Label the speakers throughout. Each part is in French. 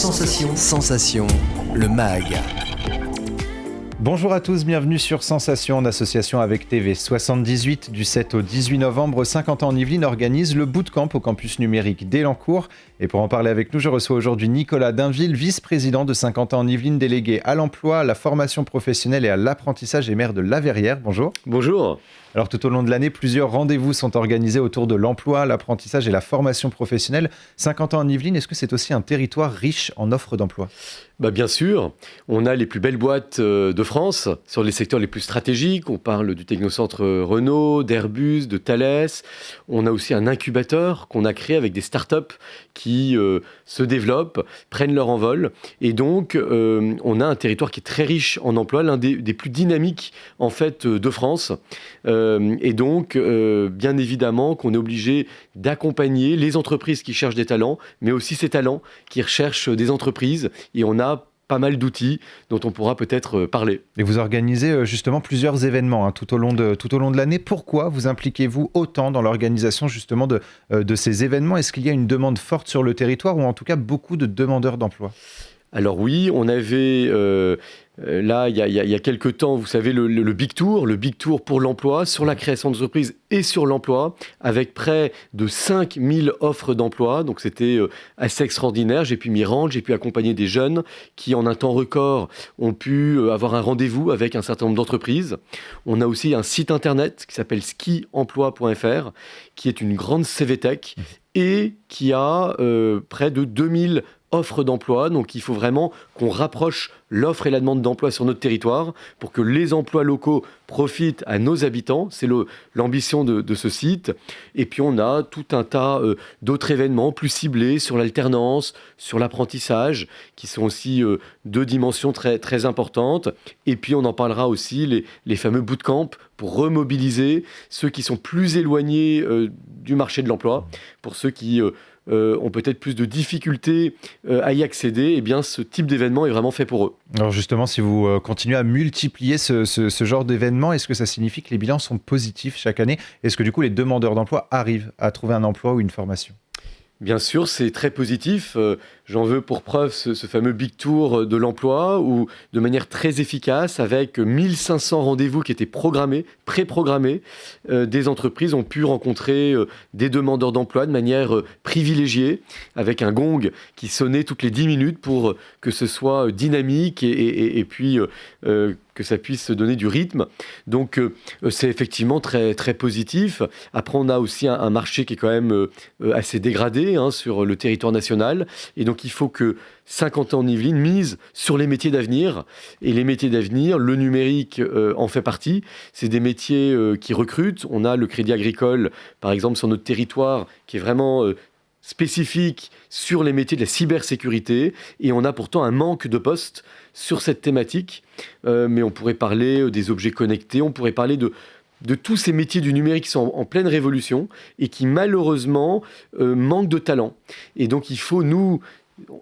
Speaker 1: Sensation. Sensation, le MAG.
Speaker 2: Bonjour à tous, bienvenue sur Sensation en association avec TV78. Du 7 au 18 novembre, 50 ans en Yvelines organise le bootcamp au campus numérique d'Élancourt. Et pour en parler avec nous, je reçois aujourd'hui Nicolas Dainville, vice-président de 50 ans en Yvelines, délégué à l'emploi, à la formation professionnelle et à l'apprentissage et maire de La Verrière. Bonjour.
Speaker 3: Bonjour.
Speaker 2: Alors tout au long de l'année, plusieurs rendez-vous sont organisés autour de l'emploi, l'apprentissage et la formation professionnelle. 50 ans en Yvelines, est-ce que c'est aussi un territoire riche en offres d'emploi ?
Speaker 3: Bien sûr, on a les plus belles boîtes de France sur les secteurs les plus stratégiques. On parle du Technocentre Renault, d'Airbus, de Thales. On a aussi un incubateur qu'on a créé avec des startups qui se développent, prennent leur envol. Et donc, on a un territoire qui est très riche en emploi, l'un des plus dynamiques en fait de France. Et donc, bien évidemment, qu'on est obligé d'accompagner les entreprises qui cherchent des talents, mais aussi ces talents qui recherchent des entreprises. Et on a pas mal d'outils dont on pourra peut-être parler.
Speaker 2: Et vous organisez justement plusieurs événements tout au long de l'année. Pourquoi vous impliquez-vous autant dans l'organisation justement de ces événements ? Est-ce qu'il y a une demande forte sur le territoire ou en tout cas beaucoup de demandeurs d'emploi ?
Speaker 3: Alors oui, on avait là, il y a quelques temps, vous savez, le Big Tour pour l'emploi, sur la création d'entreprises et sur l'emploi, avec près de 5000 offres d'emploi. Donc c'était assez extraordinaire. J'ai pu m'y rendre, j'ai pu accompagner des jeunes qui, en un temps record, ont pu avoir un rendez-vous avec un certain nombre d'entreprises. On a aussi un site internet qui s'appelle skiemploi.fr, qui est une grande CVTech et qui a près de 2000 offre d'emploi. Donc il faut vraiment qu'on rapproche l'offre et la demande d'emploi sur notre territoire pour que les emplois locaux profitent à nos habitants. C'est l'ambition de ce site. Et puis on a tout un tas d'autres événements plus ciblés sur l'alternance, sur l'apprentissage, qui sont aussi deux dimensions très, très importantes. Et puis on en parlera aussi, les fameux bootcamps, pour remobiliser ceux qui sont plus éloignés du marché de l'emploi, pour ceux qui ont peut-être plus de difficultés à y accéder. Eh bien, ce type d'événement est vraiment fait pour eux.
Speaker 2: Alors justement, si vous continuez à multiplier ce genre d'événements, est-ce que ça signifie que les bilans sont positifs chaque année ? Est-ce que du coup, les demandeurs d'emploi arrivent à trouver un emploi ou une formation ?
Speaker 3: Bien sûr, c'est très positif. J'en veux pour preuve ce fameux Big Tour de l'emploi où, de manière très efficace, avec 1500 rendez-vous qui étaient préprogrammés, des entreprises ont pu rencontrer des demandeurs d'emploi de manière privilégiée, avec un gong qui sonnait toutes les 10 minutes pour que ce soit dynamique et puis que ça puisse se donner du rythme. Donc, c'est effectivement très, très positif. Après, on a aussi un marché qui est quand même assez dégradé sur le territoire national. Et donc, il faut que 50 ans en Yvelines mise sur les métiers d'avenir. Et les métiers d'avenir, le numérique en fait partie. C'est des métiers qui recrutent. On a le Crédit Agricole, par exemple, sur notre territoire, qui est vraiment spécifique sur les métiers de la cybersécurité, et on a pourtant un manque de postes sur cette thématique. Mais on pourrait parler des objets connectés, on pourrait parler de tous ces métiers du numérique qui sont en pleine révolution et qui malheureusement manquent de talent. Et donc il faut nous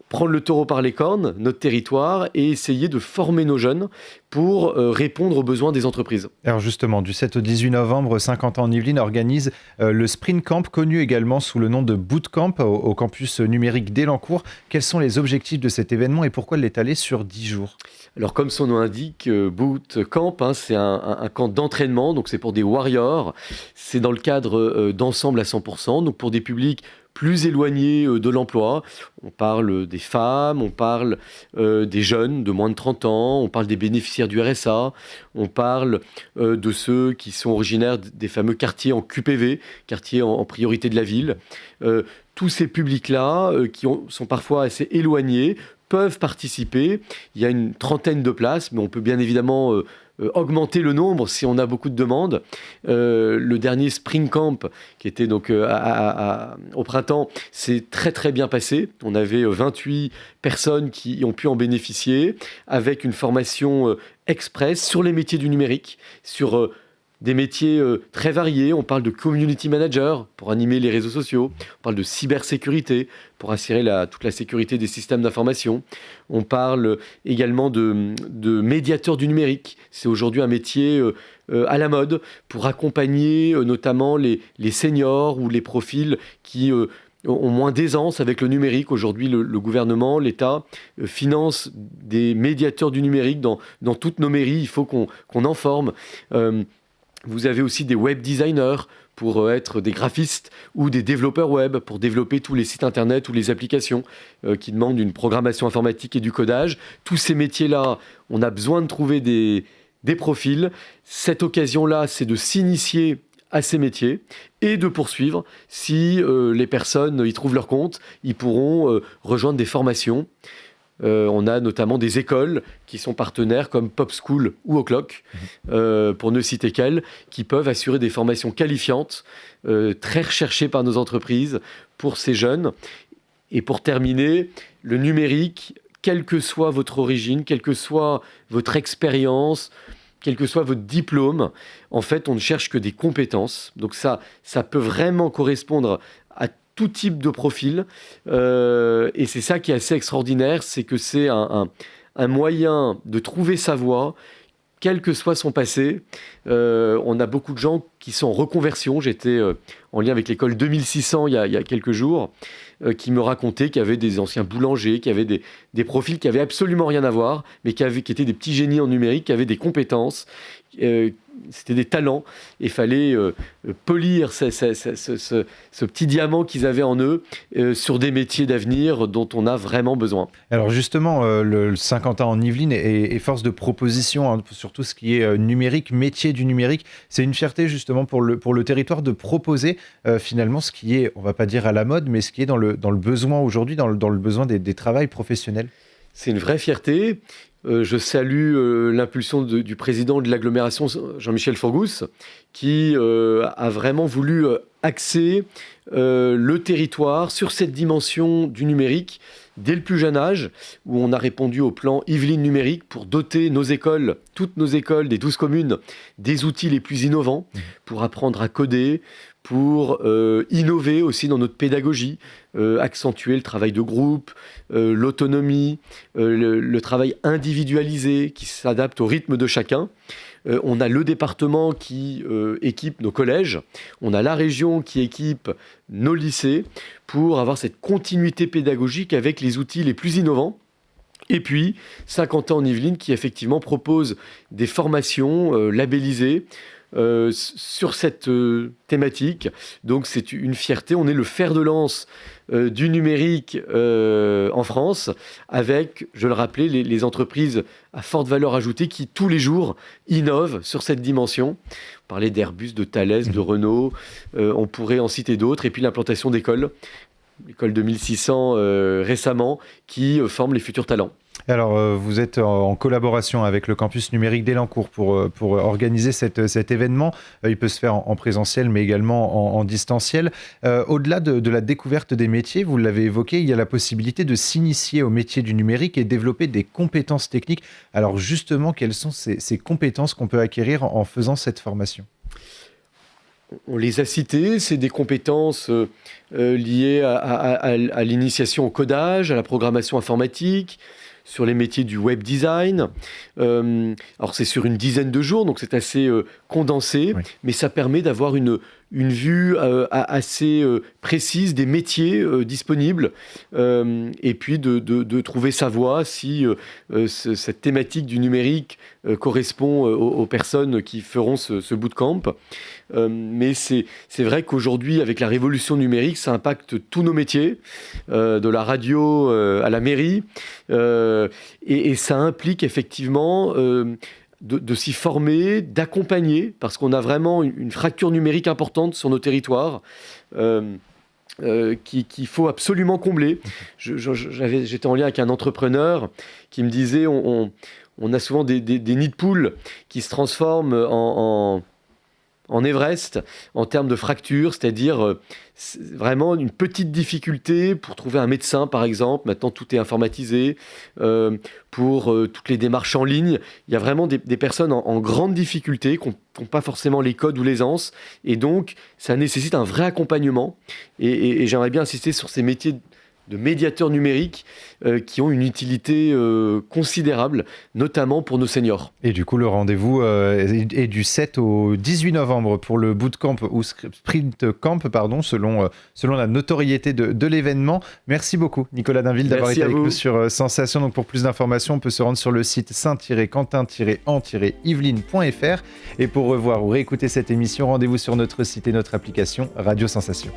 Speaker 3: prendre le taureau par les cornes, notre territoire, et essayer de former nos jeunes pour répondre aux besoins des entreprises.
Speaker 2: Alors justement, du 7 au 18 novembre, 50 ans en Yvelines organise le Sprint Camp, connu également sous le nom de Bootcamp, au campus numérique d'Élancourt. Quels sont les objectifs de cet événement et pourquoi l'étaler sur 10 jours ?
Speaker 3: Alors comme son nom l'indique, Bootcamp, c'est un camp d'entraînement, donc c'est pour des warriors. C'est dans le cadre d'Ensemble à 100%, donc pour des publics plus éloignés de l'emploi. On parle des femmes, on parle des jeunes de moins de 30 ans, on parle des bénéficiaires du RSA, on parle de ceux qui sont originaires des fameux quartiers en QPV, quartiers en priorité de la ville. Tous ces publics-là, sont parfois assez éloignés, peuvent participer. Il y a une trentaine de places, mais on peut bien évidemment augmenter le nombre si on a beaucoup de demandes. Le dernier Spring Camp, qui était donc au printemps, s'est très très bien passé. On avait 28 personnes qui ont pu en bénéficier, avec une formation express sur les métiers du numérique, sur des métiers très variés. On parle de community manager pour animer les réseaux sociaux. On parle de cybersécurité pour assurer toute la sécurité des systèmes d'information. On parle également de médiateur du numérique. C'est aujourd'hui un métier à la mode pour accompagner notamment les seniors ou les profils qui ont moins d'aisance avec le numérique. Aujourd'hui, le gouvernement, l'État finance des médiateurs du numérique dans toutes nos mairies. Il faut qu'on en forme. Vous avez aussi des web designers pour être des graphistes ou des développeurs web pour développer tous les sites internet ou les applications qui demandent une programmation informatique et du codage. Tous ces métiers-là, on a besoin de trouver des profils. Cette occasion-là, c'est de s'initier à ces métiers et de poursuivre. Si les personnes y trouvent leur compte, ils pourront rejoindre des formations. On a notamment des écoles qui sont partenaires comme Pop School ou O'Clock, pour ne citer qu'elles, qui peuvent assurer des formations qualifiantes, très recherchées par nos entreprises pour ces jeunes. Et pour terminer, le numérique, quelle que soit votre origine, quelle que soit votre expérience, quel que soit votre diplôme, en fait, on ne cherche que des compétences. Donc ça peut vraiment correspondre à tout type de profil. Et c'est ça qui est assez extraordinaire, c'est que c'est un moyen de trouver sa voie, quel que soit son passé. On a beaucoup de gens qui sont en reconversion. J'étais en lien avec l'école 2600 il y a quelques jours, qui me racontaient qu'il y avait des anciens boulangers, qu'il y avait des profils qui n'avaient absolument rien à voir, mais qui étaient des petits génies en numérique, qui avaient des compétences. C'était des talents. Il fallait polir ce petit diamant qu'ils avaient en eux sur des métiers d'avenir dont on a vraiment besoin.
Speaker 2: Alors justement, le Saint-Quentin en Yvelines est force de proposition sur tout ce qui est numérique, métier du numérique. C'est une fierté justement pour le territoire de proposer finalement ce qui est, on ne va pas dire à la mode, mais ce qui est dans le besoin aujourd'hui, dans le besoin des travails professionnels.
Speaker 3: C'est une vraie fierté. Je salue l'impulsion du président de l'agglomération, Jean-Michel Forgous, qui a vraiment voulu axer le territoire sur cette dimension du numérique dès le plus jeune âge, où on a répondu au plan Yvelines numérique pour doter nos écoles, toutes nos écoles des 12 communes, des outils les plus innovants pour apprendre à coder, pour innover aussi dans notre pédagogie, accentuer le travail de groupe, l'autonomie, le travail individualisé qui s'adapte au rythme de chacun. On a le département qui équipe nos collèges, on a la région qui équipe nos lycées pour avoir cette continuité pédagogique avec les outils les plus innovants. Et puis, Saint-Quentin en Yvelines qui effectivement propose des formations labellisées sur cette thématique. Donc c'est une fierté, on est le fer de lance du numérique en France, avec, je le rappelais, les entreprises à forte valeur ajoutée qui tous les jours innovent sur cette dimension. On parlait d'Airbus, de Thales, de Renault, on pourrait en citer d'autres, et puis l'implantation d'écoles, l'école 2600 récemment, qui forme les futurs talents.
Speaker 2: Alors, vous êtes en collaboration avec le campus numérique d'Elancourt pour organiser cet événement. Il peut se faire en présentiel, mais également en distanciel. Au-delà de la découverte des métiers, vous l'avez évoqué, il y a la possibilité de s'initier au métier du numérique et développer des compétences techniques. Alors justement, quelles sont ces compétences qu'on peut acquérir en faisant cette formation ?
Speaker 3: On les a citées, c'est des compétences liées à l'initiation au codage, à la programmation informatique, sur les métiers du web design. Alors c'est sur une dizaine de jours, donc c'est assez condensé, oui. Mais ça permet d'avoir une vue assez précise des métiers disponibles, et puis de trouver sa voie si cette thématique du numérique correspond aux personnes qui feront ce bootcamp. Mais c'est vrai qu'aujourd'hui, avec la révolution numérique, ça impacte tous nos métiers, de la radio à la mairie, et ça implique effectivement de s'y former, d'accompagner, parce qu'on a vraiment une fracture numérique importante sur nos territoires, qu'il faut absolument combler. J'étais en lien avec un entrepreneur qui me disait on a souvent des nids de poules qui se transforment en Everest, en termes de fracture, c'est-à-dire vraiment une petite difficulté pour trouver un médecin, par exemple. Maintenant, tout est informatisé. Pour toutes les démarches en ligne, il y a vraiment des personnes en grande difficulté qui n'ont pas forcément les codes ou l'aisance. Et donc, ça nécessite un vrai accompagnement. Et j'aimerais bien insister sur ces métiers médiateurs numériques qui ont une utilité considérable, notamment pour nos seniors.
Speaker 2: Et du coup, le rendez-vous est du 7 au 18 novembre pour le bootcamp ou sprint camp, selon la notoriété de l'événement. Merci beaucoup, Nicolas Dainville, d'avoir été avec nous sur Sensation. Donc, pour plus d'informations, on peut se rendre sur le site saint-quentin-en-yvelines.fr. Et pour revoir ou réécouter cette émission, rendez-vous sur notre site et notre application Radio Sensation.